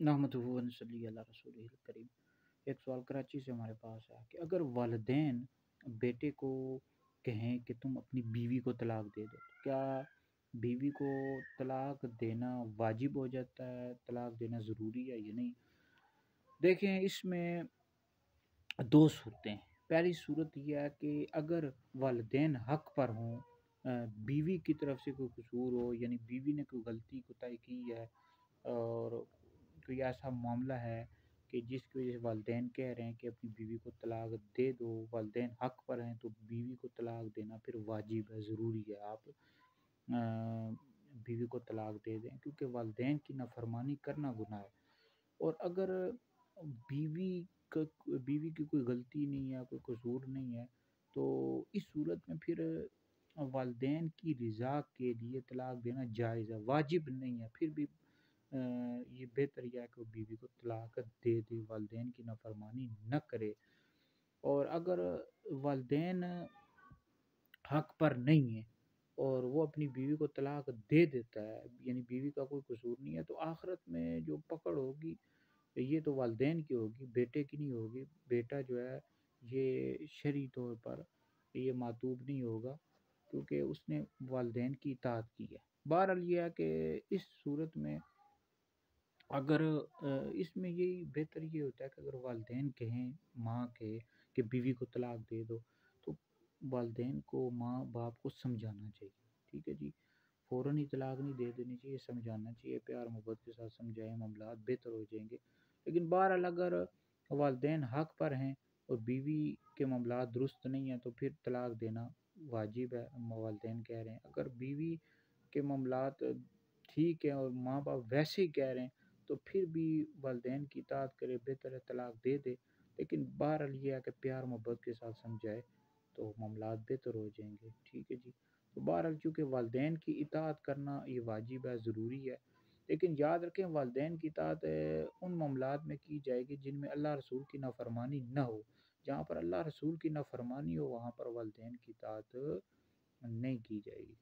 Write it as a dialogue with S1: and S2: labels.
S1: नहमदुहु व नसल्ली अला रसूलिहिल करीम। एक सवाल कराची से हमारे पास है कि अगर वालिदैन बेटे को कहें कि तुम अपनी बीवी को तलाक दे दो, तो क्या बीवी को तलाक देना वाजिब हो जाता है, तलाक देना ज़रूरी है या नहीं? देखें, इसमें दो सूरतें हैं। पहली सूरत यह है कि अगर वालिदैन हक पर हों, बीवी की तरफ से कोई कसूर हो, यानी बीवी ने कोई गलती कोताही की है और कोई ऐसा मामला है कि जिसकी वजह से वालिदैन कह रहे हैं कि अपनी बीवी को तलाक दे दो, वालिदैन हक पर हैं, तो बीवी को तलाक देना फिर वाजिब है, ज़रूरी है। आप बीवी को तलाक दे दें, क्योंकि वालिदैन की नाफरमानी करना गुनाह है। और अगर बीवी बीवी की कोई गलती नहीं है, कोई कसूर नहीं है, तो इस सूरत में फिर वालिदैन की रज़ा के लिए तलाक देना जायज़ है, वाजिब नहीं है। फिर भी ये बेहतर यह है कि वो बीवी को तलाक दे दे, वालिदैन की नाफरमानी न करे। और अगर वालिदैन हक पर नहीं है और वो अपनी बीवी को तलाक दे देता है, यानी बीवी का कोई कसूर नहीं है, तो आखिरत में जो पकड़ होगी ये तो वालिदैन की होगी, बेटे की नहीं होगी। बेटा जो है ये शरई तौर पर ये मातूब नहीं होगा, क्योंकि उसने वालिदैन की इताअत की है। बहरहाल ये है कि इस सूरत में अगर इसमें यही बेहतर ये होता है कि अगर वालिदैन कहें माँ के कि बीवी को तलाक दे दो, तो वालिदैन को माँ बाप को समझाना चाहिए। ठीक है जी, फ़ौरन ही तलाक नहीं दे देनी चाहिए, समझाना चाहिए, प्यार मोहब्बत के साथ समझाएं, मामलात बेहतर हो जाएंगे। लेकिन बहरहाल अगर वालिदैन हक पर हैं और बीवी के मामलात दुरुस्त नहीं हैं, तो फिर तलाक देना वाजिब है, वालिदैन कह रहे हैं। अगर बीवी के मामलात ठीक है और माँ बाप वैसे ही कह रहे हैं, तो फिर भी वालिदैन की इताअत करे, बेहतर है तलाक दे दे। लेकिन बहरहाल ये है कि प्यार मोहब्बत के साथ समझाए तो मामलात बेहतर हो जाएंगे। ठीक है जी। तो बहरहाल चूँकि वालिदैन की इताअत करना ये वाजिब है, ज़रूरी है। लेकिन याद रखें, वालिदैन की इताअत उन मामलात में की जाएगी जिनमें अल्लाह रसूल की नाफरमानी न हो। जहाँ पर अल्लाह रसूल की नाफरमानी हो, वहाँ पर वालिदैन की इताअत नहीं की जाएगी।